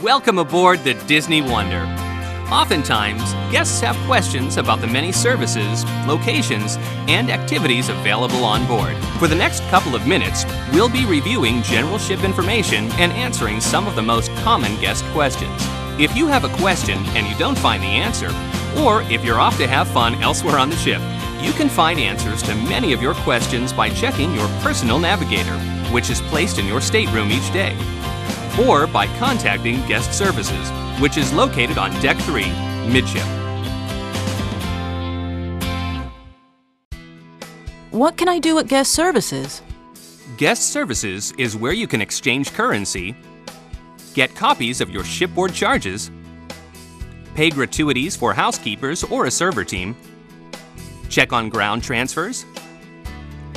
Welcome aboard the Disney Wonder. Oftentimes, guests have questions about the many services, locations, and activities available on board. For the next couple of minutes, we'll be reviewing general ship information and answering some of the most common guest questions. If you have a question and you don't find the answer, or if you're off to have fun elsewhere on the ship, you can find answers to many of your questions by checking your personal navigator, which is placed in your stateroom each day, or by contacting Guest Services, which is located on Deck 3, midship. What can I do at Guest Services? Guest Services is where you can exchange currency, get copies of your shipboard charges, pay gratuities for housekeepers or a server team, check on ground transfers,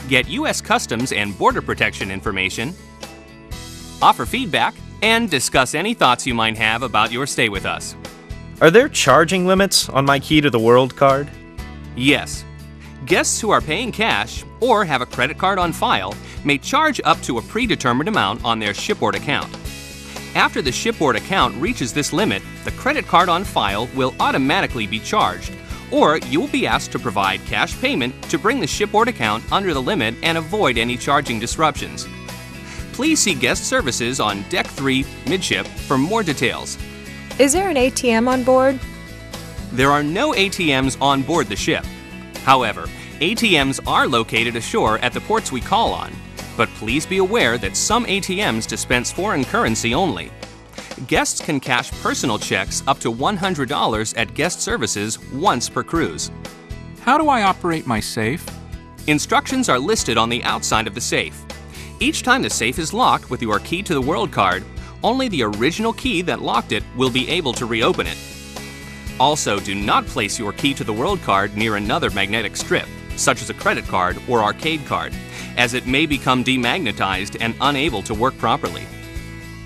get U.S. Customs and Border Protection information, offer feedback, and discuss any thoughts you might have about your stay with us. Are there charging limits on my Key to the World card? Yes. Guests who are paying cash or have a credit card on file may charge up to a predetermined amount on their shipboard account. After the shipboard account reaches this limit, the credit card on file will automatically be charged, or you will be asked to provide cash payment to bring the shipboard account under the limit and avoid any charging disruptions. Please see Guest Services on Deck 3, midship for more details. Is there an ATM on board? There are no ATMs on board the ship. However, ATMs are located ashore at the ports we call on, but please be aware that some ATMs dispense foreign currency only. Guests can cash personal checks up to $100 at Guest Services once per cruise. How do I operate my safe? Instructions are listed on the outside of the safe. Each time the safe is locked with your Key to the World card, only the original key that locked it will be able to reopen it. Also, do not place your Key to the World card near another magnetic strip, such as a credit card or arcade card, as it may become demagnetized and unable to work properly.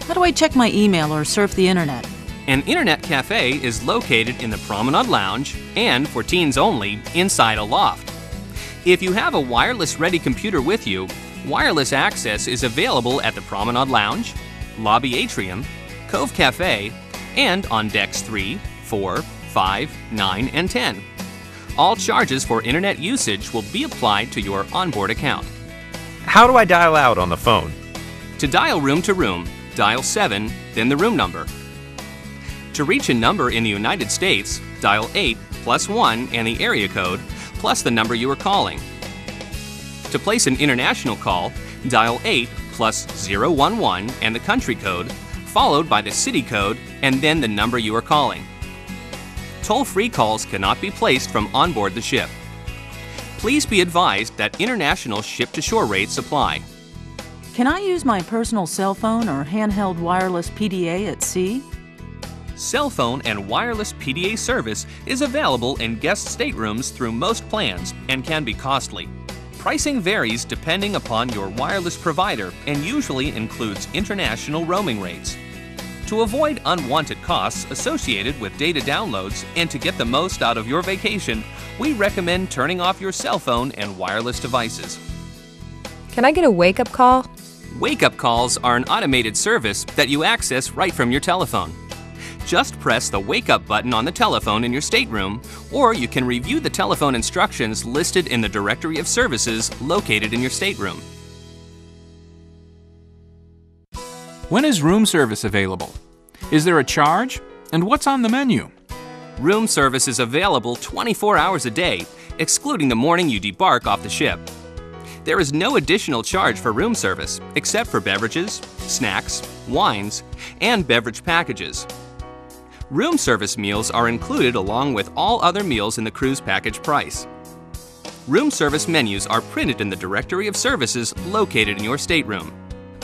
How do I check my email or surf the internet? An internet cafe is located in the Promenade Lounge and, for teens only, inside a loft. If you have a wireless-ready computer with you, wireless access is available at the Promenade Lounge, Lobby Atrium, Cove Cafe, and on Decks 3, 4, 5, 9, and 10. All charges for internet usage will be applied to your onboard account. How do I dial out on the phone? To dial room to room, dial 7, then the room number. To reach a number in the United States, dial 8 plus 1 and the area code, plus the number you are calling. To place an international call, dial 8 plus 011 and the country code, followed by the city code and then the number you are calling. Toll-free calls cannot be placed from onboard the ship. Please be advised that international ship-to-shore rates apply. Can I use my personal cell phone or handheld wireless PDA at sea? Cell phone and wireless PDA service is available in guest staterooms through most plans and can be costly. Pricing varies depending upon your wireless provider and usually includes international roaming rates. To avoid unwanted costs associated with data downloads and to get the most out of your vacation, we recommend turning off your cell phone and wireless devices. Can I get a wake-up call? Wake-up calls are an automated service that you access right from your telephone. Just press the Wake Up button on the telephone in your stateroom, or you can review the telephone instructions listed in the directory of services located in your stateroom. When is room service available? Is there a charge? And what's on the menu? Room service is available 24 hours a day, excluding the morning you debark off the ship. There is no additional charge for room service, except for beverages, snacks, wines, and beverage packages. Room service meals are included along with all other meals in the cruise package price. Room service menus are printed in the directory of services located in your stateroom.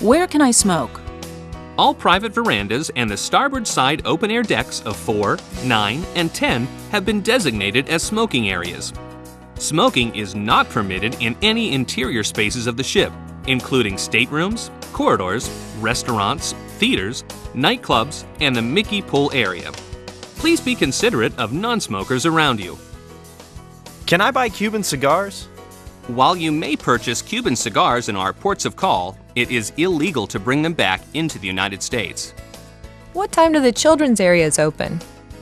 Where can I smoke? All private verandas and the starboard side open-air decks of 4, 9, and 10 have been designated as smoking areas. Smoking is not permitted in any interior spaces of the ship, including staterooms, corridors, restaurants, theaters, nightclubs, and the Mickey Pool area. Please be considerate of non-smokers around you. Can I buy Cuban cigars? While you may purchase Cuban cigars in our ports of call, it is illegal to bring them back into the United States. What time do the children's areas open?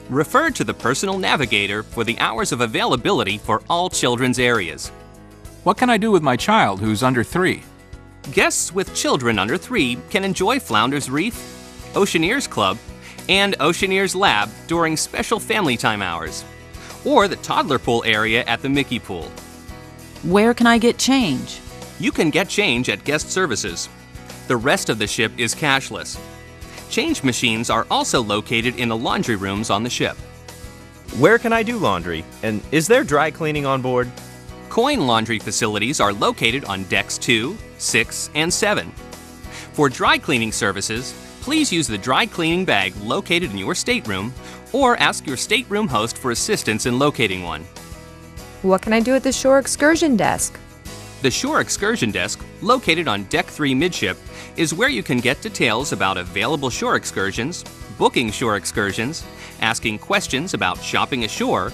Refer to the personal navigator for the hours of availability for all children's areas. What can I do with my child who's under 3? Guests with children under 3 can enjoy Flounders Reef, Oceaneers Club, and Oceaneers Lab during special family time hours, or the toddler pool area at the Mickey Pool. Where can I get change? You can get change at guest services. The rest of the ship is cashless. Change machines are also located in the laundry rooms on the ship. Where can I do laundry? And is there dry cleaning on board? Coin laundry facilities are located on decks 2, 6, and 7. For dry cleaning services, please use the dry cleaning bag located in your stateroom or ask your stateroom host for assistance in locating one. What can I do at the shore excursion desk? The shore excursion desk, located on Deck 3 midship, is where you can get details about available shore excursions, booking shore excursions, asking questions about shopping ashore,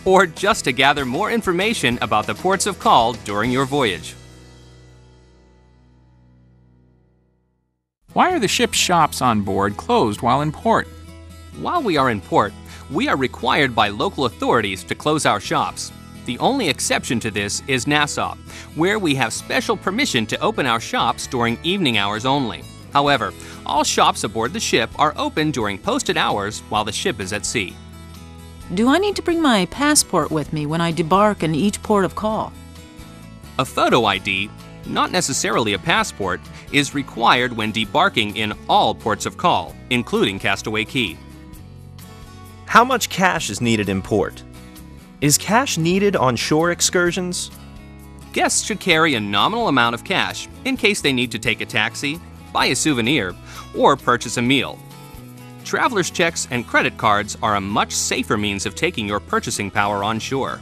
or just to gather more information about the ports of call during your voyage. Why are the ship's shops on board closed while in port? While we are in port, we are required by local authorities to close our shops. The only exception to this is Nassau, where we have special permission to open our shops during evening hours only. However, all shops aboard the ship are open during posted hours while the ship is at sea. Do I need to bring my passport with me when I debark in each port of call? A photo ID, not necessarily a passport, is required when debarking in all ports of call, including Castaway Cay. How much cash is needed in port? Is cash needed on shore excursions? Guests should carry a nominal amount of cash in case they need to take a taxi, buy a souvenir, or purchase a meal. Traveler's checks and credit cards are a much safer means of taking your purchasing power on shore.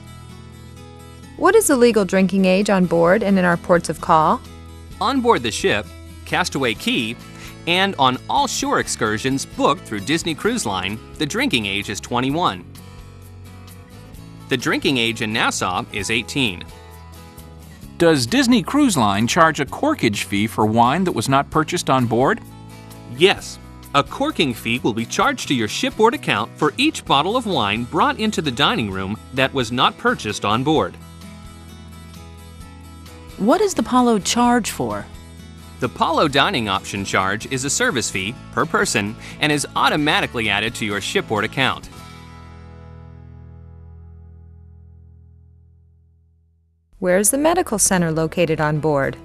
What is the legal drinking age on board and in our ports of call? On board the ship, Castaway Cay, and on all shore excursions booked through Disney Cruise Line, the drinking age is 21. The drinking age in Nassau is 18. Does Disney Cruise Line charge a corkage fee for wine that was not purchased on board? Yes, a corking fee will be charged to your shipboard account for each bottle of wine brought into the dining room that was not purchased on board. What does the Palo charge for? The Palo dining option charge is a service fee per person and is automatically added to your shipboard account. Where is the medical center located on board?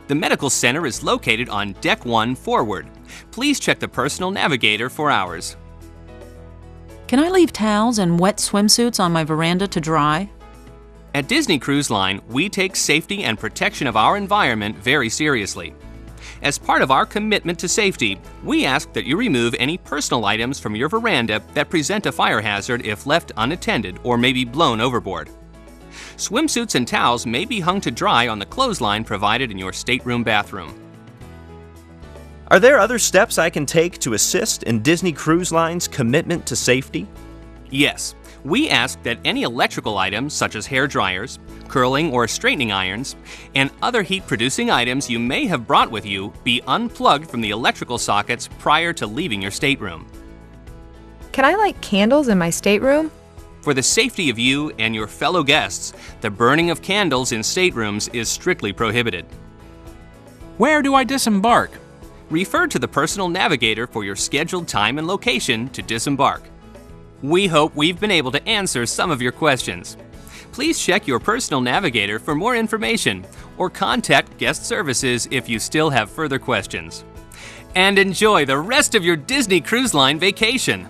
The medical center is located on Deck 1 forward. Please check the personal navigator for hours. Can I leave towels and wet swimsuits on my veranda to dry? At Disney Cruise Line, we take safety and protection of our environment very seriously. As part of our commitment to safety, we ask that you remove any personal items from your veranda that present a fire hazard if left unattended or may be blown overboard. Swimsuits and towels may be hung to dry on the clothesline provided in your stateroom bathroom. Are there other steps I can take to assist in Disney Cruise Line's commitment to safety? Yes, we ask that any electrical items such as hair dryers, curling or straightening irons, and other heat-producing items you may have brought with you be unplugged from the electrical sockets prior to leaving your stateroom. Can I light candles in my stateroom? For the safety of you and your fellow guests, the burning of candles in staterooms is strictly prohibited. Where do I disembark? Refer to the personal navigator for your scheduled time and location to disembark. We hope we've been able to answer some of your questions. Please check your personal navigator for more information or contact guest services if you still have further questions. And enjoy the rest of your Disney Cruise Line vacation!